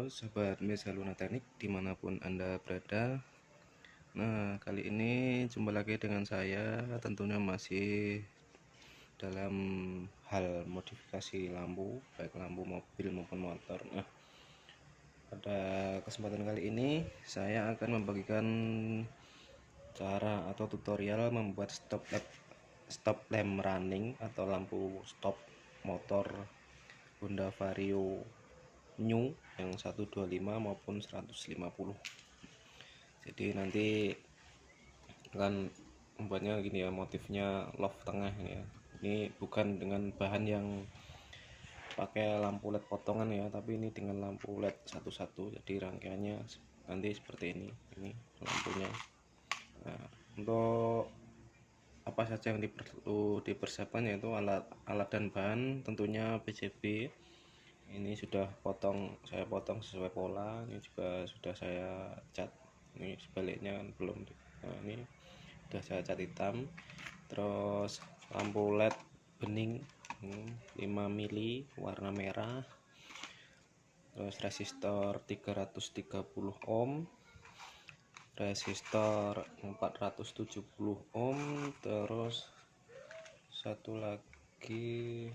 Halo Sobat Mesa Luna Teknik dimanapun Anda berada. Nah, kali ini jumpa lagi dengan saya, tentunya masih dalam hal modifikasi lampu, baik lampu mobil maupun motor. Nah, pada kesempatan kali ini saya akan membagikan cara atau tutorial membuat stop lamp running atau lampu stop motor Honda Vario New yang 125 maupun 150. Jadi nanti akan membuatnya gini ya, motifnya love tengah ini ya. Ini bukan dengan bahan yang pakai lampu LED potongan ya, tapi ini dengan lampu LED satu-satu. Jadi rangkaiannya nanti seperti ini lampunya. Nah, untuk apa saja yang perlu dipersiapkan yaitu alat dan bahan, tentunya PCB. Ini sudah saya potong sesuai pola. Ini juga sudah saya cat. Ini sebaliknya kan belum. Nah, ini sudah saya cat hitam. Terus lampu LED bening 5 mili warna merah. Terus resistor 330 ohm, resistor 470 ohm, terus satu lagi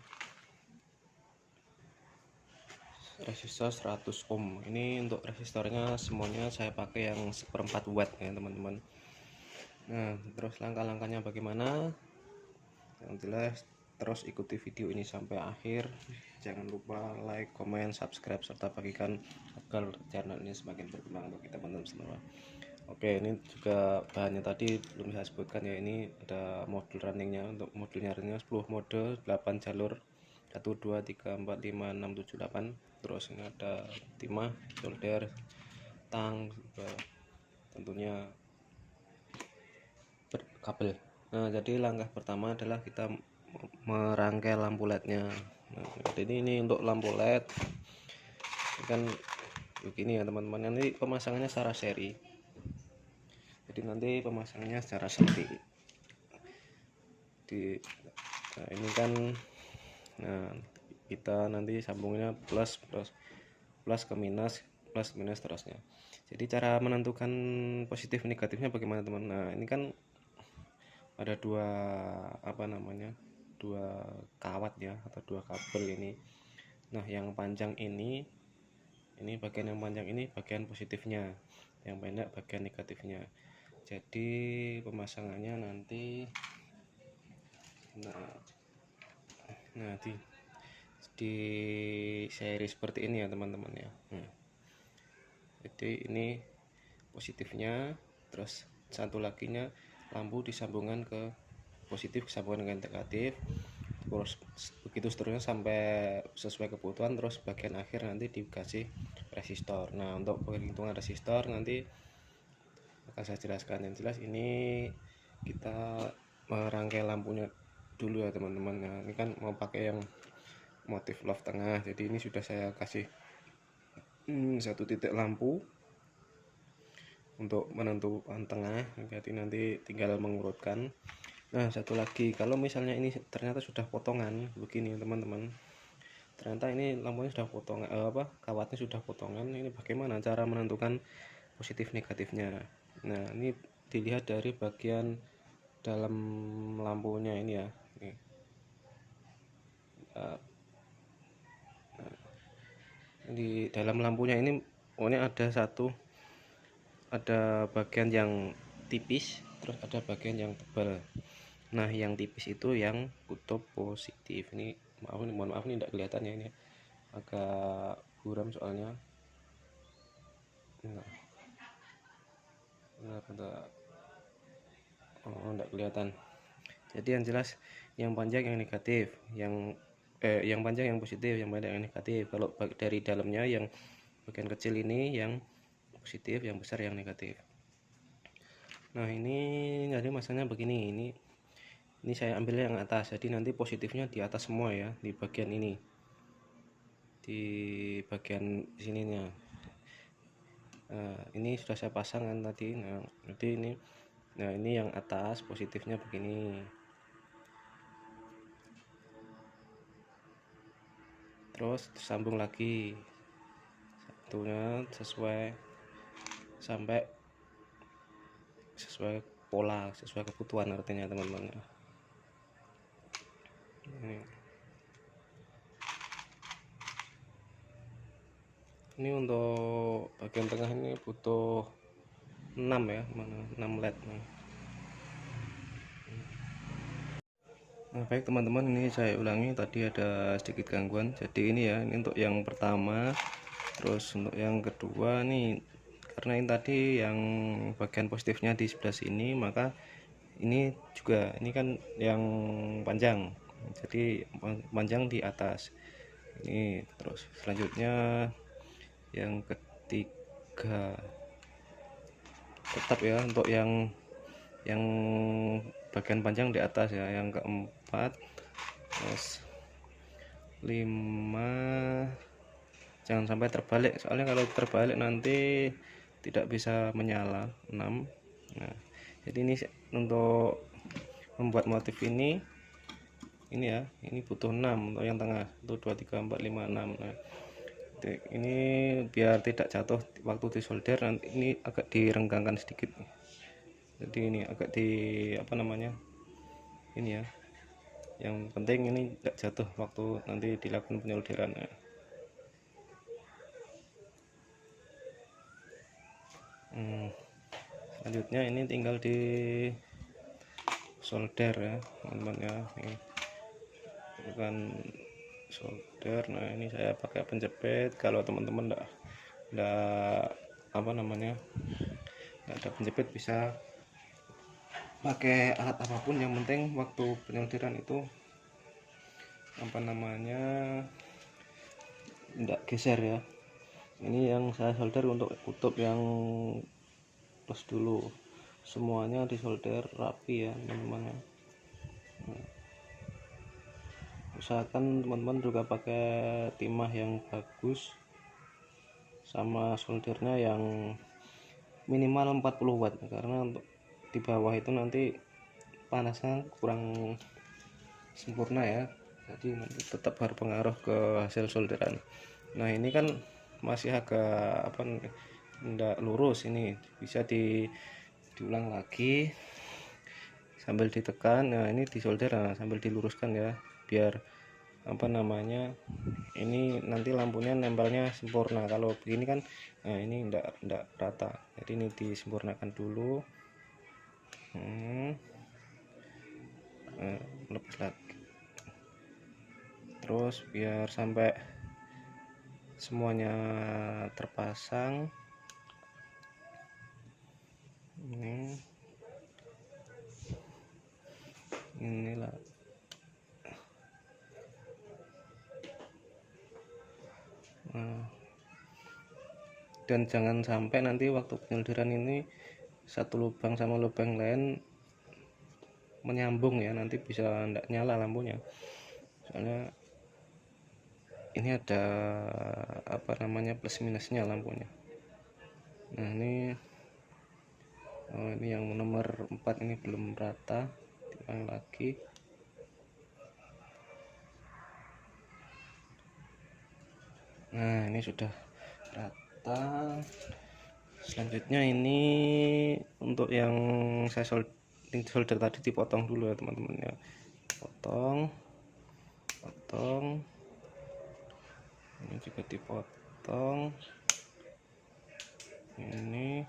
resistor 100 ohm. Ini untuk resistornya semuanya saya pakai yang 1/4 watt ya teman-teman. Nah, terus langkah-langkahnya bagaimana? Yang jelas terus ikuti video ini sampai akhir. Jangan lupa like, comment, subscribe serta bagikan agar channel ini semakin berkembang bagi teman-teman semua. Oke, ini juga bahannya tadi belum saya sebutkan ya. Ini ada modul runningnya. Untuk modulnya 10 mode, 8 jalur, 1 2 3 4 5 6 7 8. Terus ini ada timah, solder, tang juga, tentunya kabel. Nah, jadi langkah pertama adalah kita merangkai lampu LED-nya. Nah, jadi ini untuk lampu LED ini kan begini ya teman-teman. Nanti pemasangannya secara seri. Jadi nanti pemasangannya secara seri. Nah, ini kan, nah kita nanti sambungnya plus ke minus, plus minus terusnya. Jadi cara menentukan positif negatifnya bagaimana teman? Nah, ini kan ada dua kawat ya, atau dua kabel ini. Nah, yang panjang ini bagian yang panjang ini bagian positifnya, yang pendek bagian negatifnya. Jadi pemasangannya nanti nah di seri seperti ini ya teman-teman ya. Jadi ini positifnya, terus satu laginya lampu disambungkan ke positif, disambungkan ke negatif, terus begitu seterusnya sampai sesuai kebutuhan. Terus bagian akhir nanti dikasih resistor. Nah, untuk penghitungan resistor nanti akan saya jelaskan. Yang jelas ini kita merangkai lampunya dulu ya teman-teman. Nah, ini kan mau pakai yang motif love tengah, jadi ini sudah saya kasih satu titik lampu untuk menentukan tengah. Jadi nanti tinggal mengurutkan. Nah, satu lagi, kalau misalnya ini ternyata sudah potongan begini teman-teman, ternyata ini lampunya sudah potongan, kawatnya sudah potongan, ini bagaimana cara menentukan positif negatifnya? Nah, ini dilihat dari bagian dalam lampunya ini ya. Di dalam lampunya ini ada bagian yang tipis, terus ada bagian yang tebal. Nah, yang tipis itu yang kutub positif. Ini mohon maaf ini tidak kelihatan ya, ini agak buram soalnya. Tidak kelihatan. Jadi yang jelas yang panjang yang negatif, yang panjang yang positif, yang pendek yang negatif. Kalau dari dalamnya yang bagian kecil ini yang positif, yang besar yang negatif. Nah, ini jadi masanya begini. Ini saya ambil yang atas, jadi nanti positifnya di atas semua ya, di bagian ini, di bagian sininya. Nah, ini sudah saya pasangkan tadi. Nah, jadi ini yang atas positifnya begini. Terus sambung lagi. itunya sesuai sampai sesuai pola, sesuai kebutuhan artinya teman-teman ya. Ini untuk bagian tengah ini butuh 6 ya, mana 6 LED nih. Nah baik teman-teman, ini saya ulangi, tadi ada sedikit gangguan. Jadi ini ya, ini untuk yang pertama. Terus untuk yang kedua nih, karena ini tadi yang bagian positifnya di sebelah sini, maka ini juga, ini kan yang panjang, jadi panjang di atas ini. Terus selanjutnya yang ketiga tetap ya, untuk yang bagian panjang di atas ya. Yang keempat, terus 5, jangan sampai terbalik, soalnya kalau terbalik nanti tidak bisa menyala. 6. Nah jadi ini untuk membuat motif ini ya, ini butuh 6 untuk yang tengah, itu 2, 3, 4, 5, 6. Nah ini biar tidak jatuh waktu disolder, nanti ini agak direnggangkan sedikit. Jadi ini agak di apa namanya, ini ya, yang penting ini tidak jatuh waktu nanti dilakukan penyolderan. Selanjutnya ini tinggal di solder ya teman-teman ya. Ini bukan solder. Nah ini saya pakai penjepit. Kalau teman-teman enggak apa namanya, enggak ada penjepit, bisa pakai alat apapun, yang penting waktu penyolderan itu apa namanya enggak geser ya. Ini yang saya solder untuk kutub yang plus dulu, semuanya disolder rapi ya teman-teman. Usahakan teman-teman juga pakai timah yang bagus, sama soldernya yang minimal 40 watt, karena untuk di bawah itu nanti panasnya kurang sempurna ya, jadi nanti tetap berpengaruh ke hasil solderan. Nah ini kan masih agak apa, enggak lurus, ini bisa diulang lagi sambil ditekan. Nah ini disolder, nah, sambil diluruskan ya, biar apa namanya, ini nanti lampunya nempelnya sempurna. Kalau begini kan, nah ini enggak rata, jadi ini disempurnakan dulu. Lepas lagi, terus biar sampai semuanya terpasang. Inilah dan jangan sampai nanti waktu penyolderan ini satu lubang sama lubang lain menyambung ya, nanti bisa enggak nyala lampunya, soalnya ini ada apa namanya, plus minusnya lampunya. Nah ini ini yang nomor 4 ini belum rata, diulang lagi. Nah ini sudah rata. Selanjutnya ini untuk yang saya solder tadi dipotong dulu ya teman-teman ya, potong, ini juga dipotong, ini.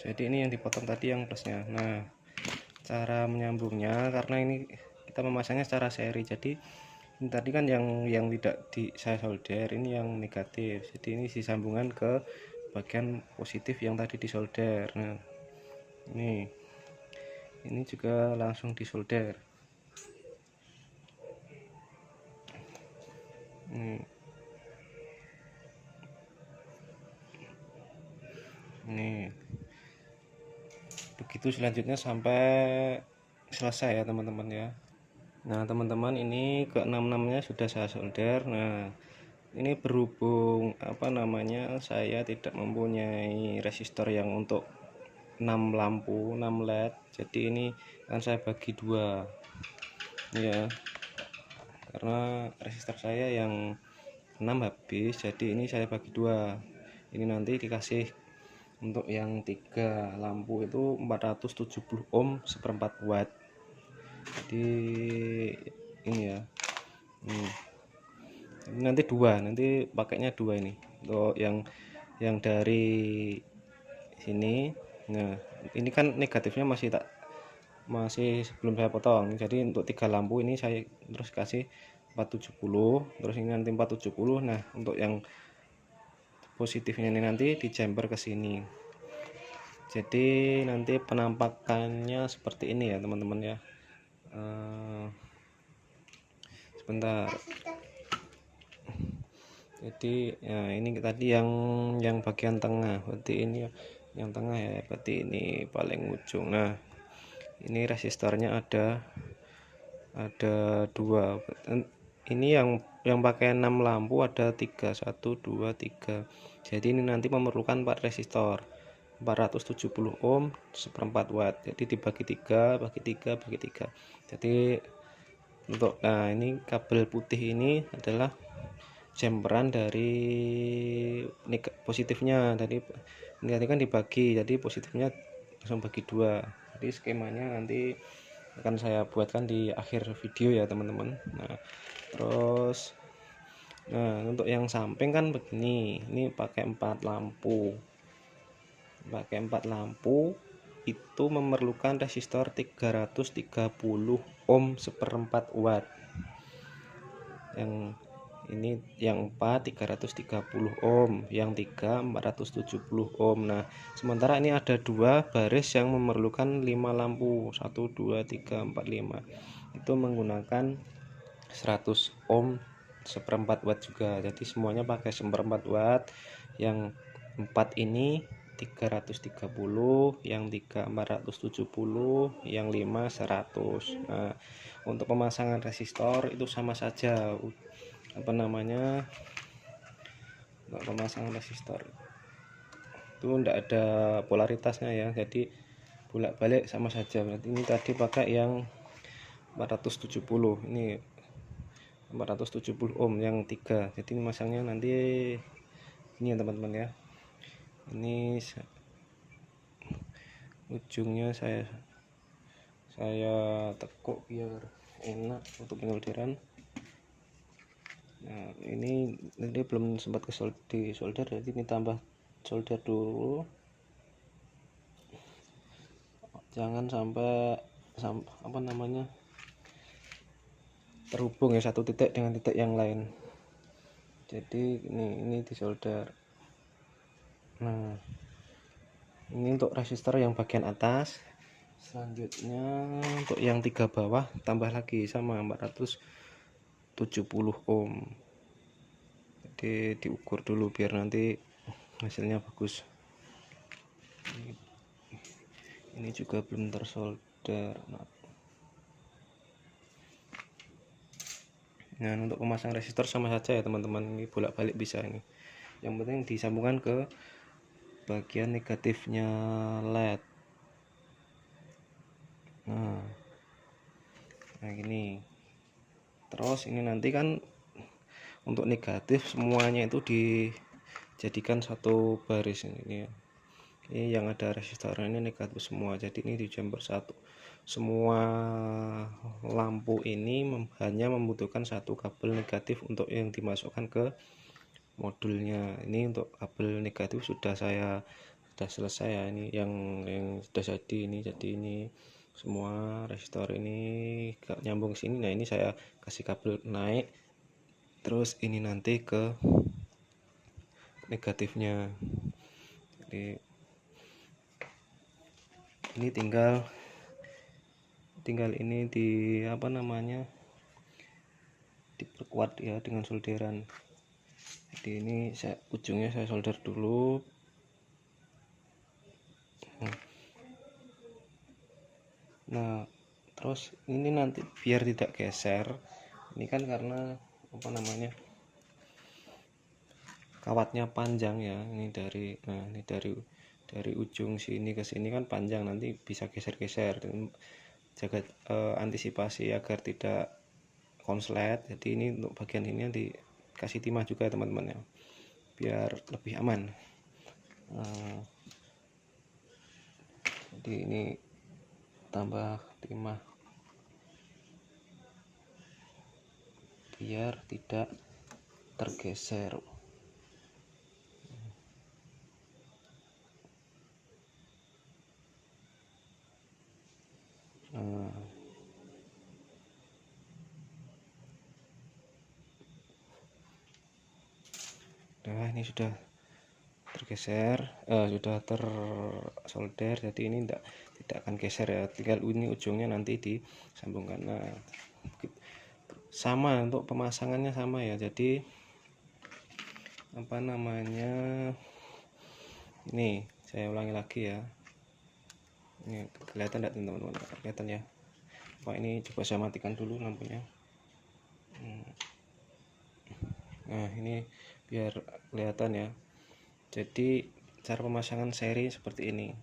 Jadi ini yang dipotong tadi yang plusnya. Nah cara menyambungnya, karena ini kita memasangnya secara seri, jadi ini tadi kan yang tidak saya solder, ini yang negatif, jadi ini disambungkan ke bagian positif yang tadi disolder. Nah ini juga langsung disolder. Nih begitu selanjutnya sampai selesai ya teman-teman ya. Nah teman-teman, ini ke 6 nya sudah saya solder. Nah ini berhubung apa namanya, saya tidak mempunyai resistor yang untuk 6 lampu 6 LED, jadi ini kan saya bagi 2 ya, karena resistor saya yang 6 habis, jadi ini saya bagi dua. Ini nanti dikasih untuk yang 3 lampu itu 470 ohm 1/4 watt. Jadi ini ya, ini nanti dua, nanti pakainya dua ini untuk yang dari sini. Nah ini kan negatifnya masih belum saya potong, jadi untuk 3 lampu ini saya terus kasih 470, terus ini nanti 470. Nah untuk yang positifnya ini nanti di jumper ke sini, jadi nanti penampakannya seperti ini ya teman-teman ya. Sebentar, jadi ya ini tadi yang bagian tengah, berarti ini yang tengah ya, berarti ini paling ujung. Nah ini resistornya ada dua. Ini yang pakai 6 lampu ada 3, 1 2 3. Jadi ini nanti memerlukan 4 resistor 470 ohm 1/4 watt. Jadi dibagi 3 bagi 3 bagi 3. Jadi untuk, nah ini kabel putih ini adalah jumperan dari positifnya. Tadi ini kan dibagi, jadi positifnya langsung bagi dua. Jadi skemanya nanti akan saya buatkan di akhir video ya teman-teman. Nah terus, nah untuk yang samping kan begini, ini pakai 4 lampu, itu memerlukan resistor 330 ohm 1/4 watt. Yang ini yang 4 330 ohm, yang 3 470 ohm. Nah sementara ini ada 2 baris yang memerlukan 5 lampu, 1 2 3 4 5, itu menggunakan 100 ohm 1/4 watt juga. Jadi semuanya pakai 1/4 watt. Yang 4 ini 330, yang 3 470, yang 5 100. Nah untuk pemasangan resistor itu sama saja, apa namanya, untuk pemasangan resistor itu enggak ada polaritasnya ya, jadi bolak-balik sama saja. Berarti ini tadi pakai yang 470, ini 470 ohm yang 3. Jadi ini masangnya nanti ini ya teman-teman ya. Ini ujungnya saya tekuk biar enak untuk penyolderan. Nah ini belum sempat di solder, jadi ini tambah solder dulu, jangan sampai apa namanya terhubung ya satu titik dengan titik yang lain. Jadi ini disolder. Nah ini untuk resistor yang bagian atas. Selanjutnya untuk yang 3 bawah tambah lagi sama 470 ohm. Jadi diukur dulu biar nanti hasilnya bagus. Ini juga belum tersolder. Nah untuk pemasang resistor sama saja ya teman-teman, ini bolak-balik bisa ini. Yang penting disambungkan ke bagian negatifnya LED. Nah gini. Terus ini nanti kan untuk negatif semuanya itu dijadikan satu baris ini ya. Ini yang ada resistornya ini negatif semua, jadi ini di jumper satu. Semua lampu ini hanya membutuhkan satu kabel negatif untuk yang dimasukkan ke modulnya. Ini untuk kabel negatif sudah selesai ya, ini yang sudah jadi ini. Jadi ini semua resistor ini nyambung sini. Nah ini saya kasih kabel naik, terus ini nanti ke negatifnya. Jadi ini tinggal ini di apa namanya, diperkuat ya dengan solderan. Jadi ini ujungnya saya solder dulu. Nah terus ini nanti biar tidak geser, ini kan karena apa namanya, kawatnya panjang ya, ini dari dari ujung sini ke sini kan panjang, nanti bisa geser-geser. Jaga antisipasi agar tidak konslet. Jadi ini untuk bagian ini kasih timah juga teman-teman ya, biar lebih aman. Jadi ini tambah timah biar tidak tergeser. Nah, ini sudah tergeser, sudah tersolder, jadi ini tidak akan geser ya, tinggal ini ujungnya nanti disambungkan. Nah, sama untuk pemasangannya sama ya, jadi apa namanya, ini saya ulangi lagi ya, ini kelihatan tidak teman-teman? Kelihatan ya. Pak, ini coba saya matikan dulu lampunya. Nah, ini biar kelihatan ya. Jadi cara pemasangan seri seperti ini,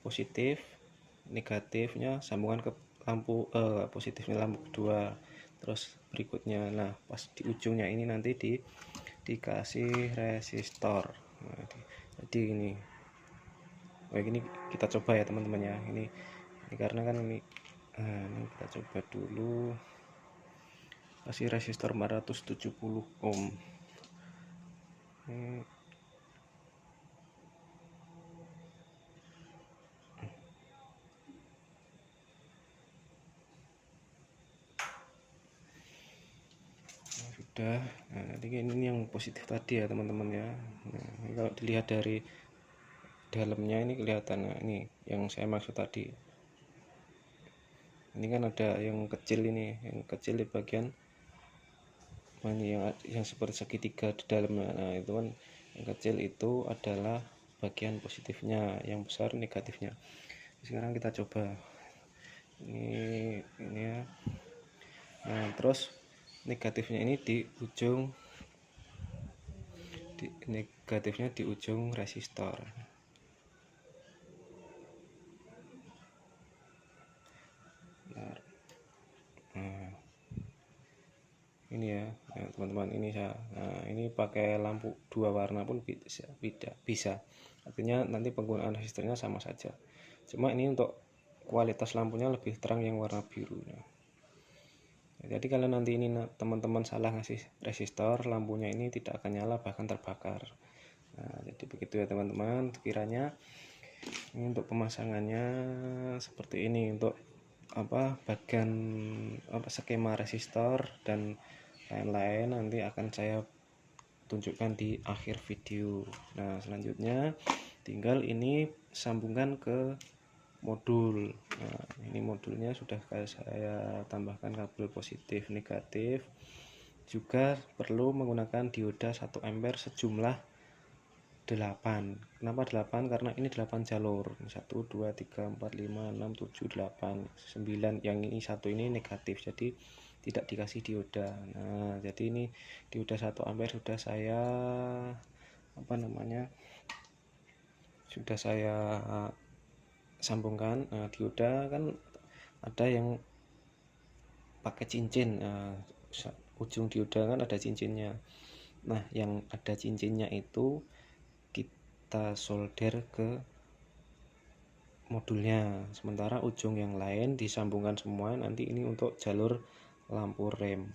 positif negatifnya sambungan ke lampu positifnya lampu kedua, terus berikutnya. Nah, pas di ujungnya ini nanti dikasih resistor. Nah, jadi ini kita coba ya teman-teman ya, ini karena kan ini kita coba dulu, kasih resistor 470 ohm. Sudah. Nah, nanti ini yang positif tadi ya teman-teman ya. Nah, ini kalau dilihat dari dalamnya ini kelihatan. Nah, ini yang saya maksud tadi, ini kan ada yang kecil, ini yang kecil di bagian ini yang seperti segitiga di dalamnya. Nah, itu kan yang kecil itu adalah bagian positifnya, yang besar negatifnya. Sekarang kita coba ini ya. Nah, terus negatifnya ini di ujung, negatifnya di ujung resistor. Nah, ini ya teman-teman, ini saya ini pakai lampu 2 warna pun bisa, artinya nanti penggunaan resistornya sama saja, cuma ini untuk kualitas lampunya lebih terang yang warna biru. Nah, jadi kalau nanti ini teman-teman salah ngasih resistor, lampunya ini tidak akan nyala, bahkan terbakar. Nah, jadi begitu ya teman-teman, kiranya ini untuk pemasangannya seperti ini, untuk bagian skema resistor dan lain-lain nanti akan saya tunjukkan di akhir video. Nah, selanjutnya tinggal ini sambungkan ke modul. Nah, ini modulnya sudah saya tambahkan kabel positif negatif, juga perlu menggunakan dioda 1 ampere sejumlah 8. Kenapa 8? Karena ini 8 jalur, 1 2 3 4 5 6 7 8 9, yang ini satu ini negatif, jadi tidak dikasih dioda. Nah, jadi ini dioda 1 ampere sudah saya sudah saya sambungkan. Nah, dioda kan ada yang pakai cincin, ujung dioda kan ada cincinnya. Nah, yang ada cincinnya itu kita solder ke modulnya, sementara ujung yang lain disambungkan semua. Nanti ini untuk jalur lampu rem.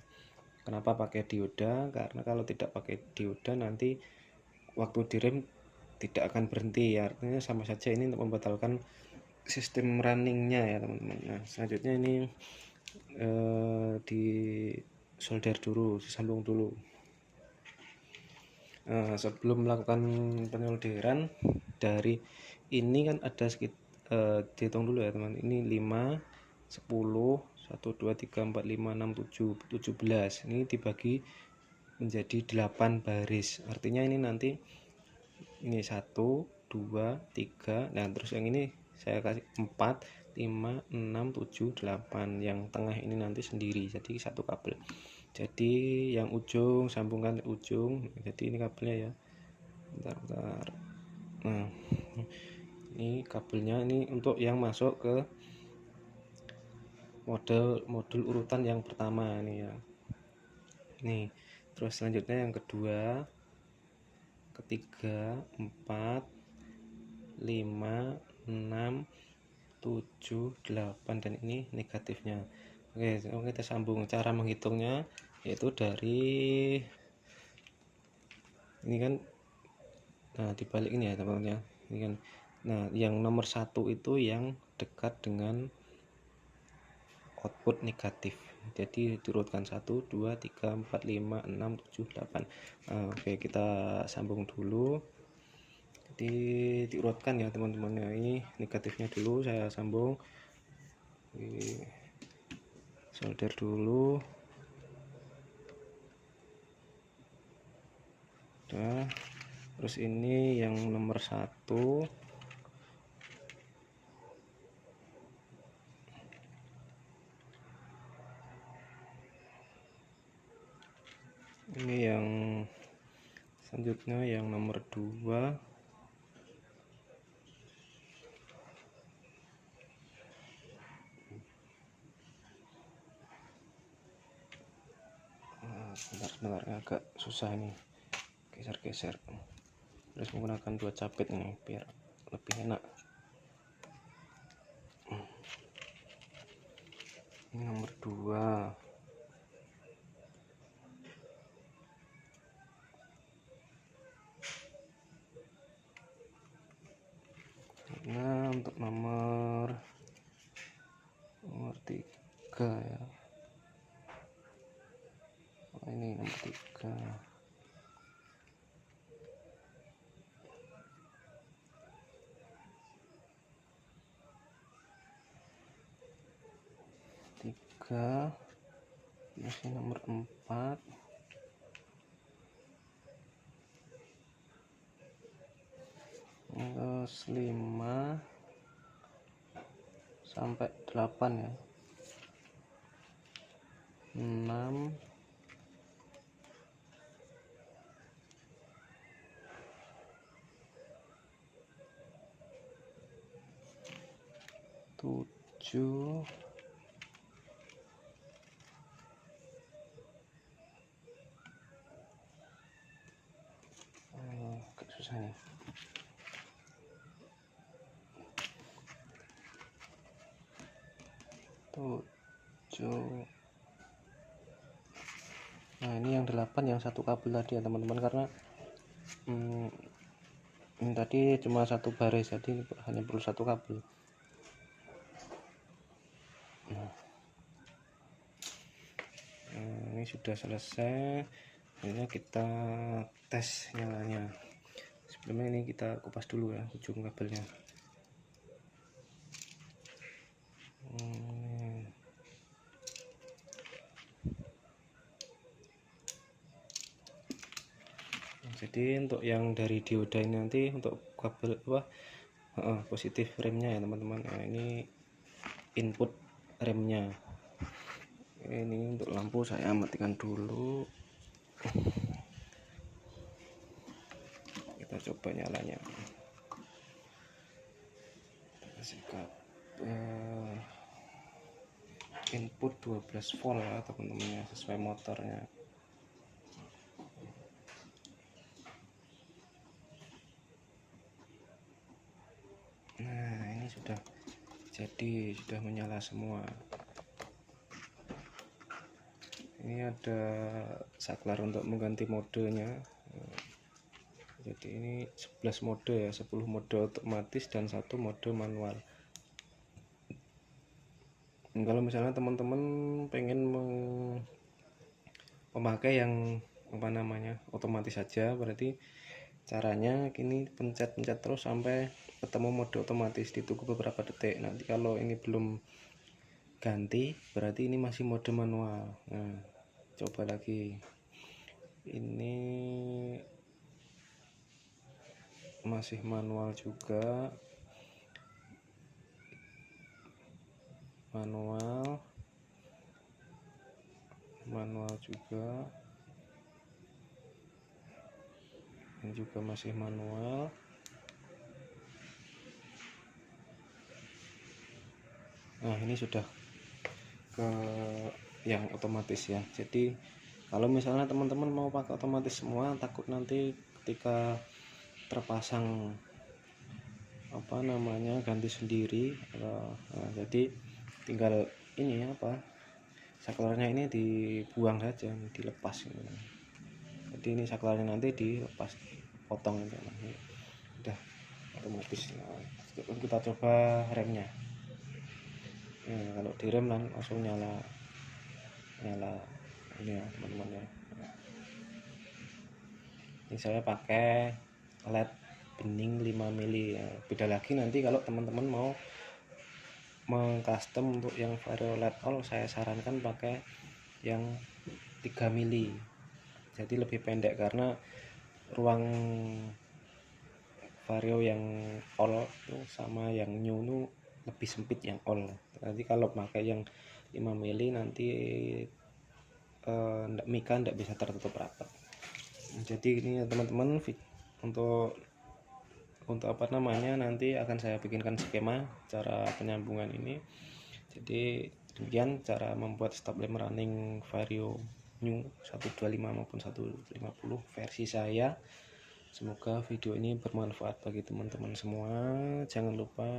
Kenapa pakai dioda? Karena kalau tidak pakai dioda nanti waktu direm tidak akan berhenti, artinya sama saja ini untuk membatalkan sistem runningnya ya teman-teman. Nah, selanjutnya ini di solder dulu, disambung dulu. Sebelum melakukan penyolderan, dari ini kan ada dihitung dulu ya teman, ini 5 10 1 2 3 4 5 6 7 17, ini dibagi menjadi 8 baris, artinya ini nanti ini 1 2 3, nah terus yang ini saya kasih 4 5 6 7 8, yang tengah ini nanti sendiri, jadi satu kabel. Jadi yang ujung sambungkan ujung, jadi ini kabelnya ya, bentar. Nah, ini kabelnya, ini untuk yang masuk ke modul urutan yang pertama ini ya. Nih, Terus selanjutnya yang kedua, ketiga, 4, 5, 6, 7, 8, dan ini negatifnya. Oke, kita sambung. Cara menghitungnya yaitu dari ini kan, nah dibalik ini ya teman-teman ya, ini kan. Nah, yang nomor 1 itu yang dekat dengan output negatif. Jadi diurutkan 1, 2, 3, 4, 5, 6, 7, 8. Oke, kita sambung dulu. Jadi diurutkan ya teman-teman ya. Ini negatifnya dulu saya sambung. Solder dulu. Nah, terus ini yang nomor 1. Ini yang selanjutnya yang nomor 2. Sebentar, agak susah ini, geser-geser. Terus menggunakan 2 capit ini biar lebih enak. Ini nomor 2. Nah, untuk nomor 3 ya. Ini nomor 3. Masih nomor 4. Terus 5 sampai 8 ya. 6, 7, 7. Nah, ini yang 8 yang satu kabel tadi ya teman-teman, karena ini tadi cuma satu baris, jadi hanya perlu satu kabel. Nah, ini sudah selesai. Ini kita tes nyalanya. Sebelumnya ini kita kupas dulu ya ujung kabelnya. Jadi untuk yang dari dioda ini nanti untuk kabel positif remnya ya teman-teman. Nah, ini input remnya. Ini untuk lampu saya matikan dulu. Kita coba nyalanya. Kita kasih kabel input 12 volt ya teman-teman ya, sesuai motornya. Nah, ini sudah jadi, sudah menyala semua. Ini ada saklar untuk mengganti modenya. Jadi ini 11 mode ya, 10 mode otomatis dan 1 mode manual. Kalau misalnya teman-teman pengen memakai yang otomatis saja, berarti caranya ini pencet-pencet terus sampai ketemu mode otomatis, ditunggu beberapa detik. Nanti kalau ini belum ganti berarti ini masih mode manual. Nah, coba lagi, ini masih manual juga, manual juga, ini juga masih manual. Nah, ini sudah ke yang otomatis ya. Jadi Kalau misalnya teman-teman mau pakai otomatis semua, takut nanti ketika terpasang ganti sendiri. Nah, jadi tinggal ini saklarnya ini dibuang saja, dilepas gitu. Jadi ini saklarnya nanti dilepas, potong aja, udah otomatis. Nah, kita coba remnya. Nah, kalau direm langsung nyala ini ya teman-teman ya. Ini saya pakai LED bening 5 mili ya. Beda lagi nanti kalau teman-teman mau mengcustom untuk yang Vario LED all, saya sarankan pakai yang 3 mili, jadi lebih pendek karena ruang Vario yang all itu sama yang new itu lebih sempit yang all. Nanti kalau pakai yang 5 mili nanti mika ndak bisa tertutup rapat. Jadi ini ya teman-teman, untuk nanti akan saya bikinkan skema cara penyambungan ini. Jadi demikian cara membuat stop lamp running Vario new 125 maupun 150 versi saya. Semoga video ini bermanfaat bagi teman-teman semua. Jangan lupa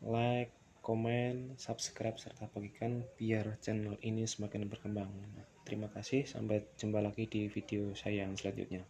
like, komen, subscribe, serta bagikan biar channel ini semakin berkembang. Terima kasih, sampai jumpa lagi di video saya yang selanjutnya.